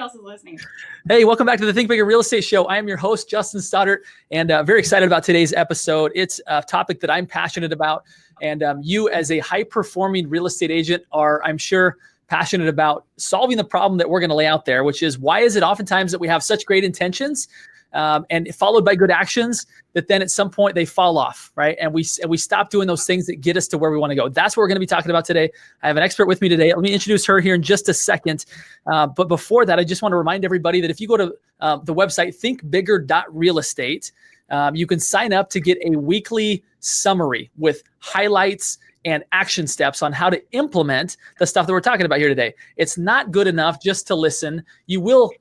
else is listening. Hey, welcome back to the Think Bigger Real Estate Show. I am your host, Justin Stoddart, and very excited about today's episode. It's a topic that I'm passionate about, and you as a high-performing real estate agent are, I'm sure, passionate about solving the problem that we're going to lay out there, which is why is it oftentimes that we have such great intentions and followed by good actions that then at some point they fall off, right? And we stop doing those things that get us to where we want to go. That's what we're going to be talking about today. I have an expert with me today. Let me introduce her here in just a second. But before that, I just want to remind everybody that if you go to the website thinkbigger.realestate, you can sign up to get a weekly summary with highlights and action steps on how to implement the stuff that we're talking about here today. It's not good enough just to listen. You will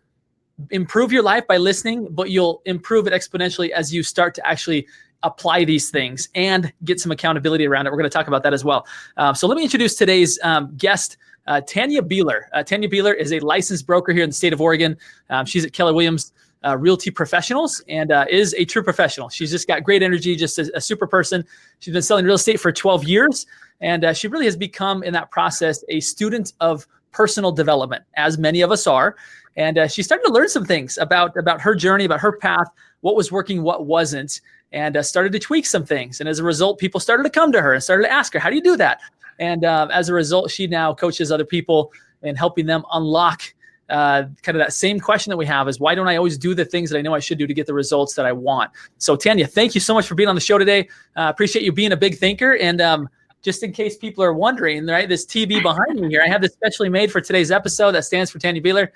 improve your life by listening, but you'll improve it exponentially as you start to actually apply these things and get some accountability around it. We're going to talk about that as well. So let me introduce today's guest, Tanya Beeler. Tanya Beeler is a licensed broker here in the state of Oregon. She's at Keller Williams Realty Professionals and is a true professional. She's just got great energy, just a super person. She's been selling real estate for 12 years, and she really has become, in that process, a student of personal development, as many of us are. And she started to learn some things about her journey, about her path, what was working, what wasn't, and started to tweak some things. And as a result, people started to come to her and started to ask her, how do you do that? And as a result, she now coaches other people in helping them unlock kind of that same question that we have is, why don't I always do the things that I know I should do to get the results that I want? So Tanya, thank you so much for being on the show today. Appreciate you being a big thinker. And just in case people are wondering, right, this TB behind me here, I have this specially made for today's episode that stands for Tanya Beeler.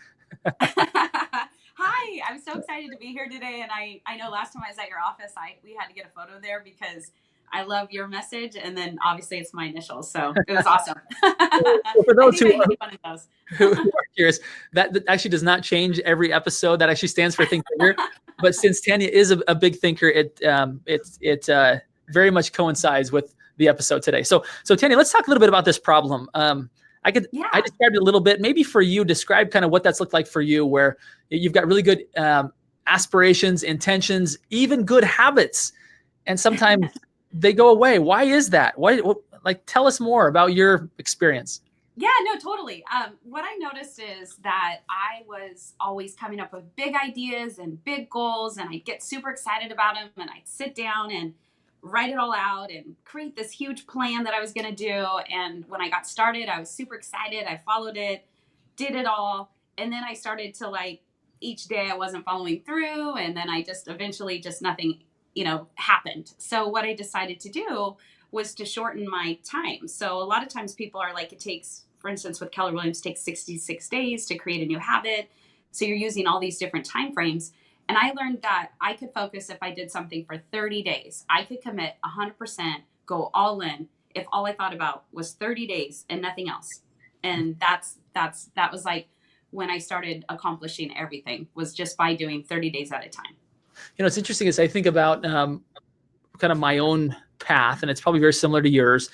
Hi, I'm so excited to be here today. And I know last time I was at your office, we had to get a photo there because I love your message. And then obviously it's my initials. So it was awesome. So for those who are curious, that actually does not change every episode. That actually stands for Think Bigger. But since Tanya is a big thinker, it very much coincides with the episode today. So Tanya, let's talk a little bit about this problem. I described it a little bit. Maybe for you, describe kind of what that's looked like for you, where you've got really good aspirations, intentions, even good habits, and sometimes they go away. Why is that? Tell us more about your experience. Yeah, no, totally. What I noticed is that I was always coming up with big ideas and big goals, and I'd get super excited about them, and I'd sit down and write it all out and create this huge plan that I was going to do. And when I got started, I was super excited. I followed it, did it all. And then I started to each day I wasn't following through. And then I just eventually nothing, happened. So what I decided to do was to shorten my time. So a lot of times people are like, it takes, for instance, with Keller Williams, takes 66 days to create a new habit. So you're using all these different time frames. And I learned that I could focus if I did something for 30 days. I could commit 100%, go all in if all I thought about was 30 days and nothing else. And that was like when I started accomplishing everything, was just by doing 30 days at a time. It's interesting as I think about kind of my own path, and it's probably very similar to yours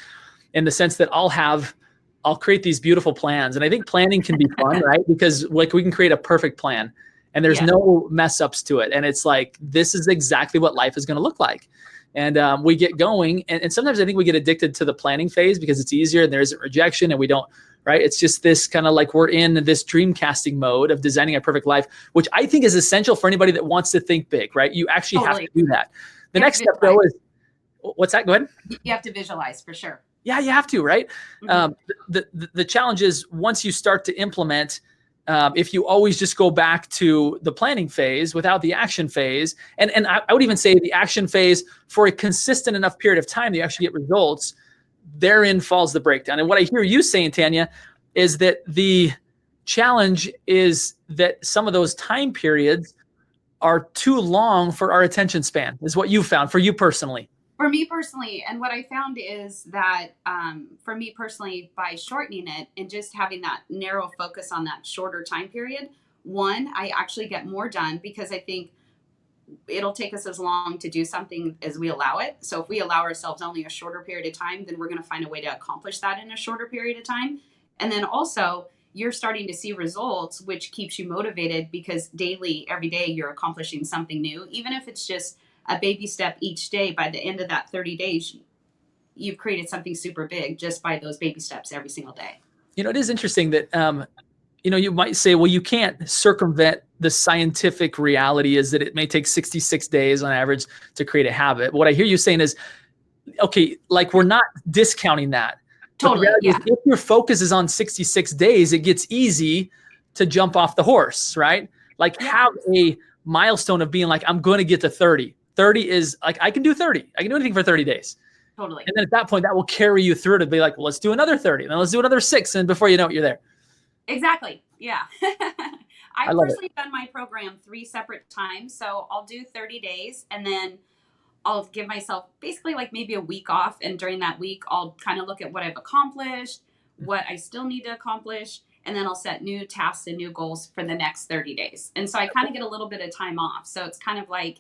in the sense that I'll create these beautiful plans. And I think planning can be fun, right? Because we can create a perfect plan. And there's no mess ups to it. And it's like, this is exactly what life is going to look like. And we get going. And sometimes I think we get addicted to the planning phase because it's easier and there isn't rejection and we don't, right? It's just this kind of like we're in this dream casting mode of designing a perfect life, which I think is essential for anybody that wants to think big, right? You actually have to do that. The next step though is, what's that? Go ahead. You have to visualize for sure. Yeah, you have to, right? Mm-hmm. The challenge is once you start to implement, if you always just go back to the planning phase without the action phase, and I would even say the action phase for a consistent enough period of time that you actually get results, therein falls the breakdown. And what I hear you saying, Tanya, is that the challenge is that some of those time periods are too long for our attention span, is what you found for you personally. For me personally, and what I found is that for me personally, by shortening it and just having that narrow focus on that shorter time period, one, I actually get more done because I think it'll take us as long to do something as we allow it. So if we allow ourselves only a shorter period of time, then we're going to find a way to accomplish that in a shorter period of time. And then also you're starting to see results, which keeps you motivated because daily, every day, you're accomplishing something new, even if it's just a baby step each day. By the end of that 30 days, you've created something super big just by those baby steps every single day. It is interesting that you might say, well, you can't circumvent the scientific reality is that it may take 66 days on average to create a habit. What I hear you saying is, okay, like we're not discounting that. But the Totally. reality is, Yeah. if your focus is on 66 days, it gets easy to jump off the horse, right? Like Yeah. have a milestone of being like, I'm going to get to 30. 30 is like, I can do 30. I can do anything for 30 days. Totally. And then at that point, that will carry you through to be like, well, let's do another 30. And then let's do another 6. And before you know it, you're there. Exactly. Yeah. I I've love it. personally done my program 3 separate times. So I'll do 30 days and then I'll give myself basically like maybe a week off. And during that week, I'll kind of look at what I've accomplished, what I still need to accomplish. And then I'll set new tasks and new goals for the next 30 days. And so I kind of get a little bit of time off. So it's kind of like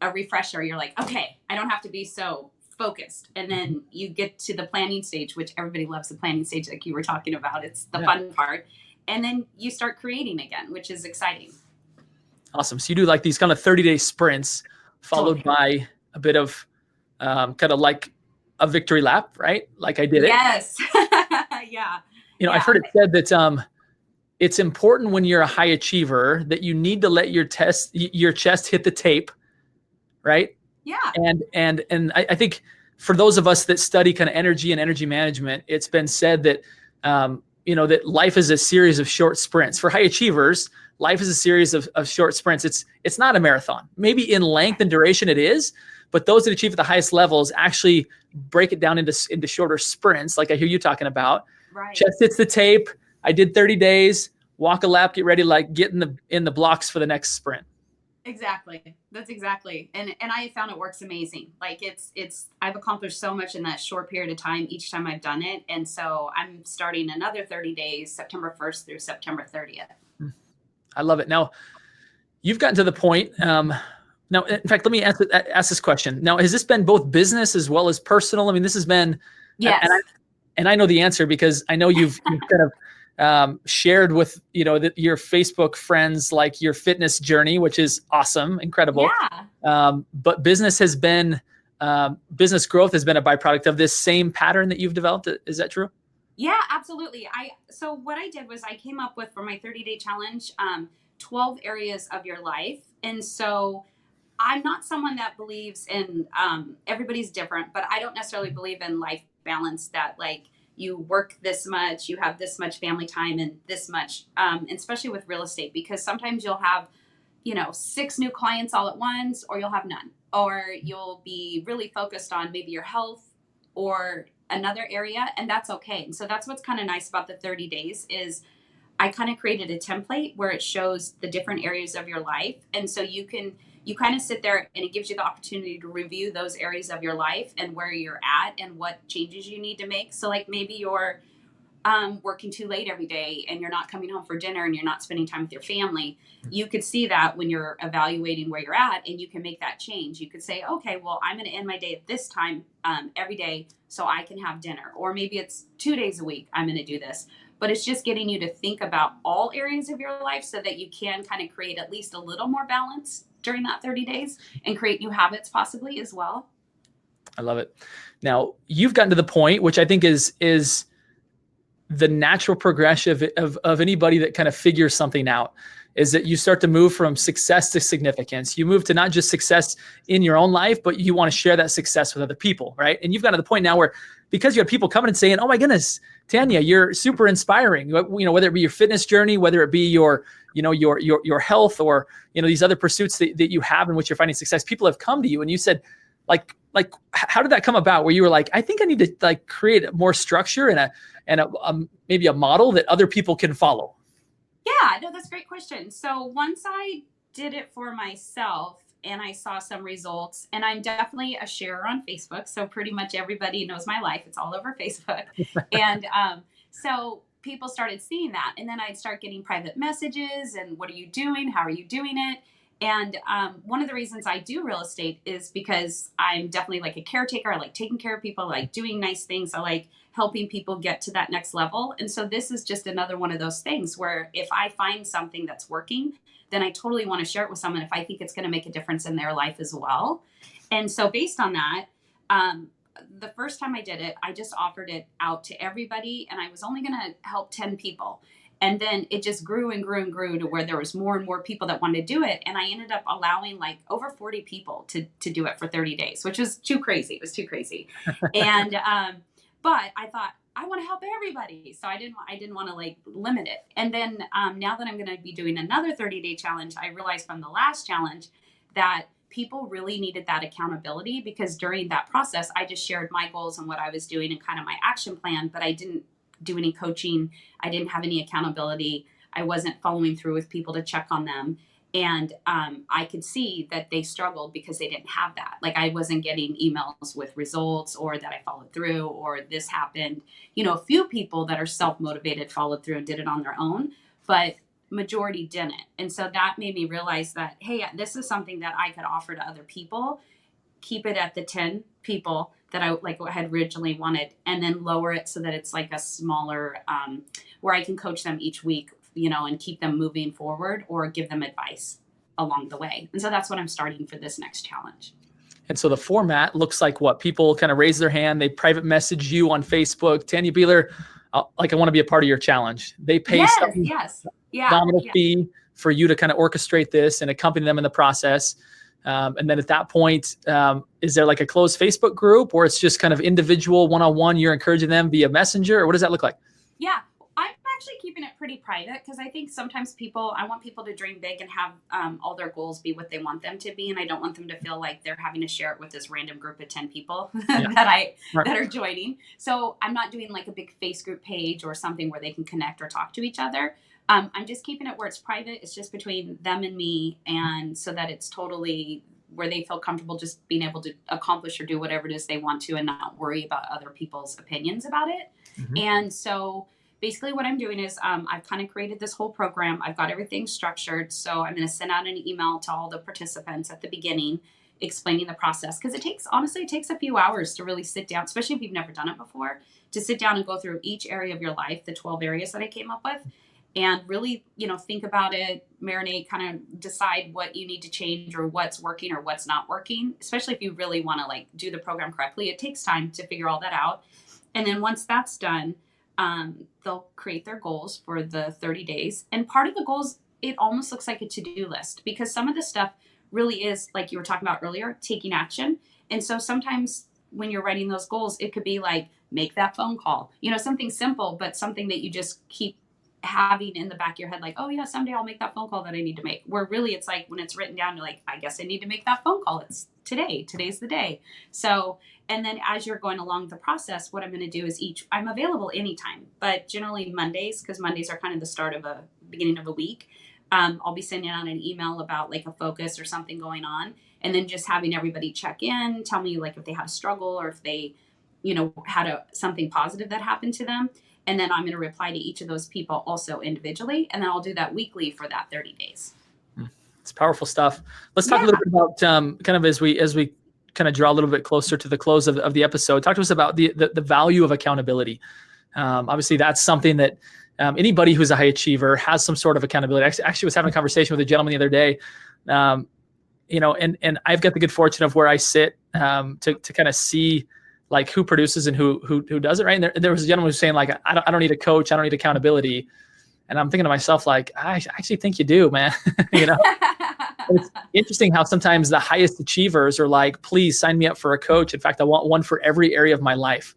a refresher. You're like, okay, I don't have to be so focused. And then you get to the planning stage, which everybody loves the planning stage, like you were talking about. It's the fun part. And then you start creating again, which is exciting. Awesome. So you do like these kind of 30-day sprints followed by a bit of kind of like a victory lap, right? Like I did it. Yes. Yeah. I've heard it said that it's important when you're a high achiever that you need to let your chest hit the tape, right? Yeah. And I think for those of us that study kind of energy and energy management, it's been said that that life is a series of short sprints. For high achievers, life is a series of short sprints. It's not a marathon. Maybe in length and duration it is, but those that achieve at the highest levels actually break it down into shorter sprints, like I hear you talking about. Right. Chest hits the tape. I did 30 days, walk a lap, get ready, like get in the blocks for the next sprint. Exactly. That's exactly. And I have found it works amazing. Like it's I've accomplished so much in that short period of time each time I've done it. And so I'm starting another 30 days, September 1st through September 30th. I love it. Now, you've gotten to the point. Now, in fact, let me ask this question. Now, has this been both business as well as personal? I mean, this has been, yes. And I know the answer because I know you've kind of shared with your Facebook friends like your fitness journey, which is awesome, incredible. Yeah. But business growth has been a byproduct of this same pattern that you've developed. Is that true? Yeah, absolutely. So what I did was I came up with for my 30-day challenge 12 areas of your life. And so I'm not someone that believes in everybody's different, but I don't necessarily believe in life balance that like you work this much, you have this much family time and this much, especially with real estate, because sometimes you'll have, 6 new clients all at once, or you'll have none, or you'll be really focused on maybe your health or another area, and that's okay. And so that's what's kind of nice about the 30 days is I kind of created a template where it shows the different areas of your life. And so you kind of sit there and it gives you the opportunity to review those areas of your life and where you're at and what changes you need to make. So like maybe you're working too late every day and you're not coming home for dinner and you're not spending time with your family. You could see that when you're evaluating where you're at and you can make that change. You could say, okay, well, I'm going to end my day at this time every day so I can have dinner. Or maybe it's 2 days a week I'm going to do this. But it's just getting you to think about all areas of your life so that you can kind of create at least a little more balance during that 30 days and create new habits possibly as well. I love it. Now, you've gotten to the point, which I think is the natural progression of anybody that kind of figures something out, is that you start to move from success to significance. You move to not just success in your own life, but you want to share that success with other people, right? And you've got to the point now where, because you have people coming and saying, oh my goodness, Tanya, you're super inspiring. Whether it be your fitness journey, whether it be your health, or these other pursuits that you have in which you're finding success. People have come to you and you said, like, how did that come about? Where you were like, I think I need to like create more structure and maybe a model that other people can follow. Yeah, no, that's a great question. So once I did it for myself and I saw some results, and I'm definitely a sharer on Facebook, so pretty much everybody knows my life. It's all over Facebook. And so people started seeing that, and then I'd start getting private messages and what are you doing? How are you doing it? And one of the reasons I do real estate is because I'm definitely like a caretaker. I like taking care of people, I like doing nice things. I like helping people get to that next level. And so this is just another one of those things where if I find something that's working, then I totally want to share it with someone if I think it's going to make a difference in their life as well. And so based on that, the first time I did it, I just offered it out to everybody and I was only going to help 10 people. And then it just grew and grew and grew to where there was more and more people that wanted to do it. And I ended up allowing like over 40 people to do it for 30 days, which was too crazy. It was too crazy. And, but I thought, I want to help everybody. So I didn't want to like limit it. And then now that I'm going to be doing another 30-day challenge, I realized from the last challenge that people really needed that accountability, because during that process, I just shared my goals and what I was doing and kind of my action plan, but I didn't do any coaching. I didn't have any accountability. I wasn't following through with people to check on them. And I could see that they struggled because they didn't have that. Like I wasn't getting emails with results, or that I followed through, or this happened. You know, a few people that are self-motivated followed through and did it on their own, but majority didn't. And so that made me realize that, hey, this is something that I could offer to other people. Keep it at the 10 people that I like had originally wanted, and then lower it so that it's like a smaller, where I can coach them each week, you know, and keep them moving forward or give them advice along the way. And so that's what I'm starting for this next challenge. And so the format looks like what? People kind of raise their hand, they private message you on Facebook, Tanya Beeler, like I want to be a part of your challenge. They pay some nominal fee for you to kind of orchestrate this and accompany them in the process. And then at that point, is there like a closed Facebook group, or it's just kind of individual one-on-one, you're encouraging them via messenger, or what does that look like? Yeah, I'm actually keeping it pretty private, because I think sometimes I want people to dream big and have all their goals be what they want them to be. And I don't want them to feel like they're having to share it with this random group of 10 people that are joining. So I'm not doing like a big face group page or something where they can connect or talk to each other. I'm just keeping it where it's private. It's just between them and me. And so that it's totally where they feel comfortable just being able to accomplish or do whatever it is they want to, and not worry about other people's opinions about it. Mm-hmm. And so basically what I'm doing is I've kind of created this whole program. I've got everything structured. So I'm going to send out an email to all the participants at the beginning explaining the process, because it takes a few hours to really sit down, especially if you've never done it before, to sit down and go through each area of your life, the 12 areas that I came up with, and really, you know, think about it, marinate, kind of decide what you need to change or what's working or what's not working, especially if you really want to like do the program correctly. It takes time to figure all that out. And then once that's done, they'll create their goals for the 30 days. And part of the goals, it almost looks like a to-do list, because some of the stuff really is, like you were talking about earlier, taking action. And so sometimes when you're writing those goals, it could be like, make that phone call, you know, something simple, but something that you just keep having in the back of your head, like, oh yeah, someday I'll make that phone call that I need to make. Where really it's like when it's written down, you're like, I guess I need to make that phone call. It's today's the day. So, and then as you're going along the process, what I'm going to do is I'm available anytime, but generally Mondays, because Mondays are kind of the start of a beginning of a week. I'll be sending out an email about like a focus or something going on, and then just having everybody check in, tell me like if they had a struggle or if they, you know, had something positive that happened to them. And then I'm going to reply to each of those people also individually. And then I'll do that weekly for that 30 days. It's powerful stuff. Let's talk a little bit about kind of as we kind of draw a little bit closer to the close of the episode. Talk to us about the value of accountability. Obviously, that's something that anybody who's a high achiever has some sort of accountability. I actually was having a conversation with a gentleman the other day, you know, and I've got the good fortune of where I sit to kind of see like who produces and who does it, right? And there was a gentleman who was saying like, I don't need a coach, I don't need accountability. And I'm thinking to myself, like, I actually think you do, man. You know, it's interesting how sometimes the highest achievers are like, please sign me up for a coach. In fact, I want one for every area of my life,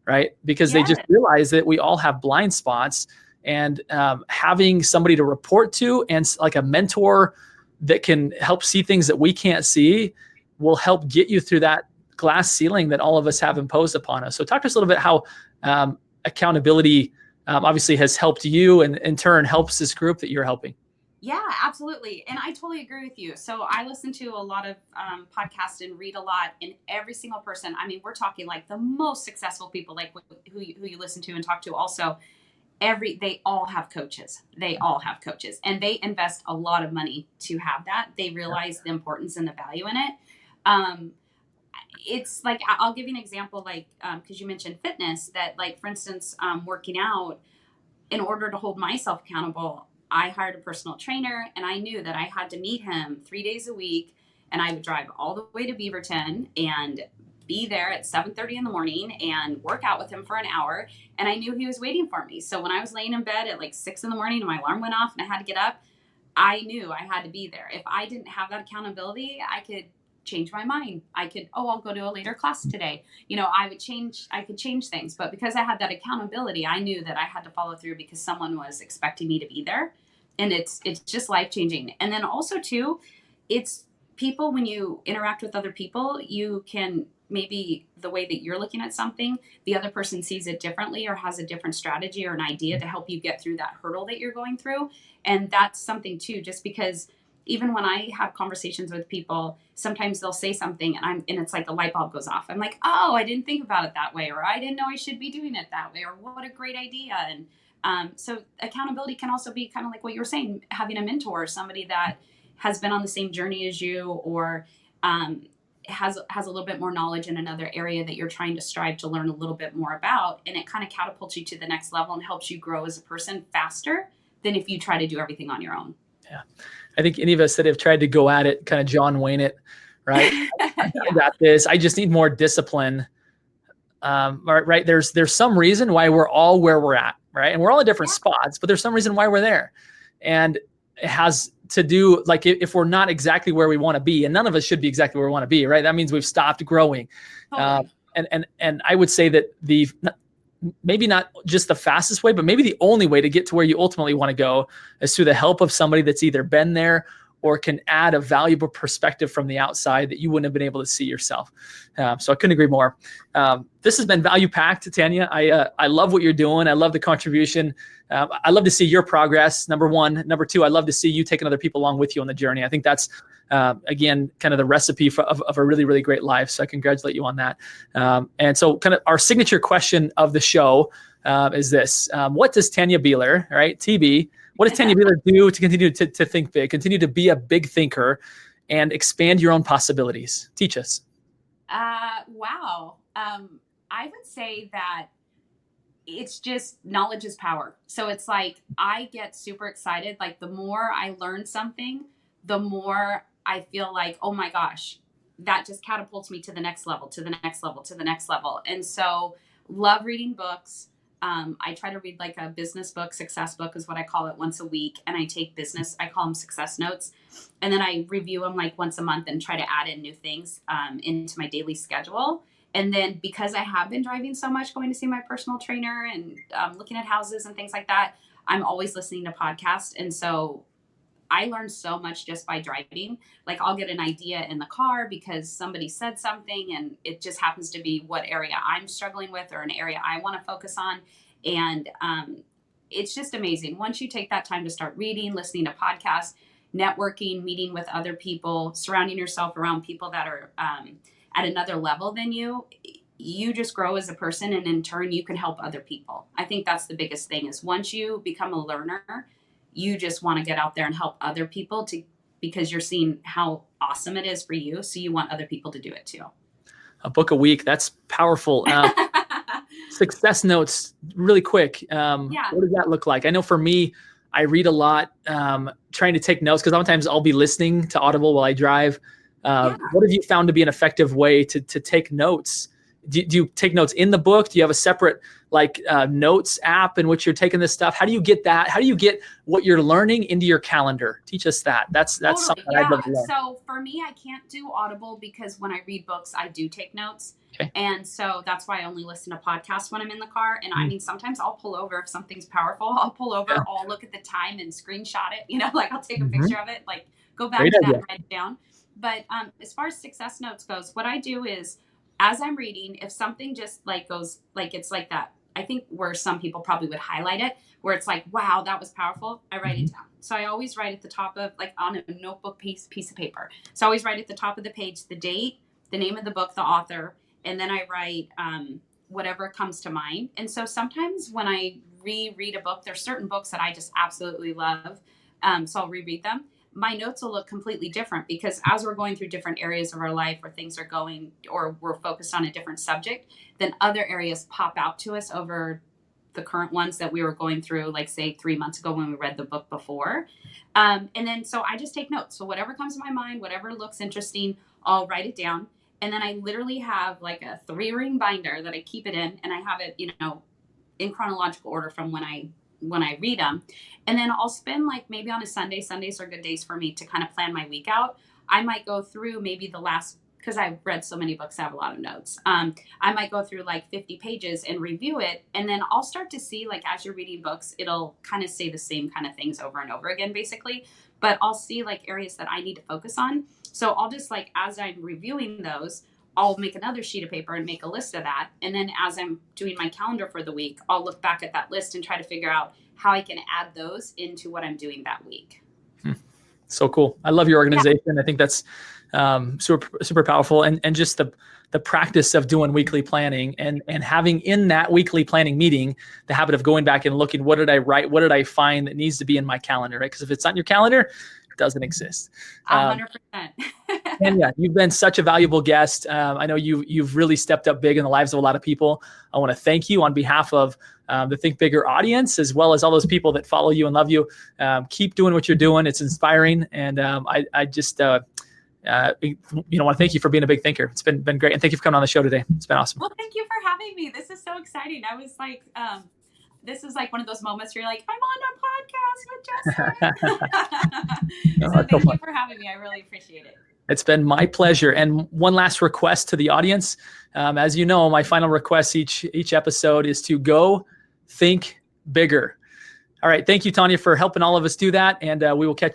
right? Because they just realize that we all have blind spots, and having somebody to report to and like a mentor that can help see things that we can't see will help get you through that glass ceiling that all of us have imposed upon us. So talk to us a little bit how accountability obviously has helped you, and in turn helps this group that you're helping. Yeah, absolutely. And I totally agree with you. So I listen to a lot of podcasts and read a lot, and every single person, I mean, we're talking like the most successful people, like who you listen to and talk to also, they all have coaches. They all have coaches, and they invest a lot of money to have that. They realize the importance and the value in it. It's like, I'll give you an example, like, because you mentioned fitness, that like, for instance, working out, in order to hold myself accountable, I hired a personal trainer, and I knew that I had to meet him 3 days a week, and I would drive all the way to Beaverton and be there at 7:30 in the morning and work out with him for an hour. And I knew he was waiting for me. So when I was laying in bed at like 6 in the morning and my alarm went off and I had to get up, I knew I had to be there. If I didn't have that accountability, I could change my mind. I could, oh, I'll go to a later class today. I could change things. But because I had that accountability, I knew that I had to follow through because someone was expecting me to be there. And it's just life changing. And then also too, it's people, when you interact with other people, you can maybe the way that you're looking at something, the other person sees it differently or has a different strategy or an idea to help you get through that hurdle that you're going through. And that's something too, just because even when I have conversations with people, sometimes they'll say something and it's like a light bulb goes off. I'm like, oh, I didn't think about it that way, or I didn't know I should be doing it that way, or what a great idea. And so accountability can also be kind of like what you were saying, having a mentor, somebody that has been on the same journey as you, or has a little bit more knowledge in another area that you're trying to strive to learn a little bit more about. And it kind of catapults you to the next level and helps you grow as a person faster than if you try to do everything on your own. Yeah. I think any of us that have tried to go at it, kind of John Wayne it, right? I got this. I just need more discipline. Right. There's some reason why we're all where we're at, right? And we're all in different spots, but there's some reason why we're there. And it has to do, like, if we're not exactly where we want to be, and none of us should be exactly where we want to be, right? That means we've stopped growing. Totally. And I would say that maybe not just the fastest way, but maybe the only way to get to where you ultimately want to go is through the help of somebody that's either been there or can add a valuable perspective from the outside that you wouldn't have been able to see yourself. So I couldn't agree more. This has been value packed, Tanya. I love what you're doing. I love the contribution. I love to see your progress, number one. Number two, I love to see you taking other people along with you on the journey. I think that's, again, kind of the recipe of a really, really great life. So I congratulate you on that. And so kind of our signature question of the show is this. What does Tanya Beeler, right, TB, what does Tanya Beeler do to continue to think big, continue to be a big thinker and expand your own possibilities? Teach us. Wow. I would say that it's just knowledge is power. So it's like, I get super excited. Like the more I learn something, the more I feel like, oh my gosh, that just catapults me to the next level, to the next level, to the next level. And so love reading books. I try to read like a business book, success book is what I call it, once a week. And I call them success notes. And then I review them like once a month and try to add in new things into my daily schedule. And then because I have been driving so much, going to see my personal trainer and looking at houses and things like that, I'm always listening to podcasts. And so I learned so much just by driving. Like I'll get an idea in the car because somebody said something and it just happens to be what area I'm struggling with or an area I want to focus on. And it's just amazing. Once you take that time to start reading, listening to podcasts, networking, meeting with other people, surrounding yourself around people that are at another level than you just grow as a person. And in turn, you can help other people. I think that's the biggest thing is once you become a learner, you just want to get out there and help other people because you're seeing how awesome it is for you. So you want other people to do it too. A book a week. That's powerful. Success notes really quick. What does that look like? I know for me, I read a lot, trying to take notes because sometimes I'll be listening to Audible while I drive. What have you found to be an effective way to take notes? Do you take notes in the book? Do you have a separate notes app in which you're taking this stuff? How do you get that? How do you get what you're learning into your calendar? Teach us that. That's totally. Something I'd love to learn. So for me, I can't do Audible because when I read books, I do take notes. Okay. And so that's why I only listen to podcasts when I'm in the car. And I mean, sometimes I'll pull over if something's powerful. I'll pull over, I'll look at the time and screenshot it. I'll take a picture of it, go back to that and write it down. But as far as success notes goes, what I do is as I'm reading, if something just goes it's like that, I think where some people probably would highlight it, where it's like, wow, that was powerful. I write it down. So I always write at the top of on a notebook piece of paper. So I always write at the top of the page, the date, the name of the book, the author, and then I write whatever comes to mind. And so sometimes when I reread a book, there's certain books that I just absolutely love. So I'll reread them. My notes will look completely different because as we're going through different areas of our life or things are going, or we're focused on a different subject, then other areas pop out to us over the current ones that we were going through, say 3 months ago when we read the book before. And then, so I just take notes. So whatever comes to my mind, whatever looks interesting, I'll write it down. And then I literally have like a 3-ring binder that I keep it in, and I have it, in chronological order from when I read them. And then I'll spend like maybe on a Sunday. Sundays are good days for me to kind of plan my week out. I might go through maybe the last, because I've read so many books, I have a lot of notes. I might go through like 50 pages and review it. And then I'll start to see, like, as you're reading books, it'll kind of say the same kind of things over and over again, basically. But I'll see like areas that I need to focus on. So I'll just, like, as I'm reviewing those, I'll make another sheet of paper and make a list of that. And then as I'm doing my calendar for the week, I'll look back at that list and try to figure out how I can add those into what I'm doing that week. So cool. I love your organization. Yeah. I think that's super powerful. And just the practice of doing weekly planning and having in that weekly planning meeting, the habit of going back and looking, what did I write? What did I find that needs to be in my calendar, right? Because if it's on your calendar, it doesn't exist. 100%. And yeah, you've been such a valuable guest. I know you've really stepped up big in the lives of a lot of people. I want to thank you on behalf of the Think Bigger audience, as well as all those people that follow you and love you. Keep doing what you're doing. It's inspiring. And I just want to thank you for being a big thinker. It's been great. And thank you for coming on the show today. It's been awesome. Well, thank you for having me. This is so exciting. I was like, this is like one of those moments where you're like, I'm on a podcast with Justin. So thank you for having me. I really appreciate it. It's been my pleasure. And one last request to the audience. As you know, my final request each episode is to go think bigger. All right. Thank you, Tanya, for helping all of us do that. And we will catch you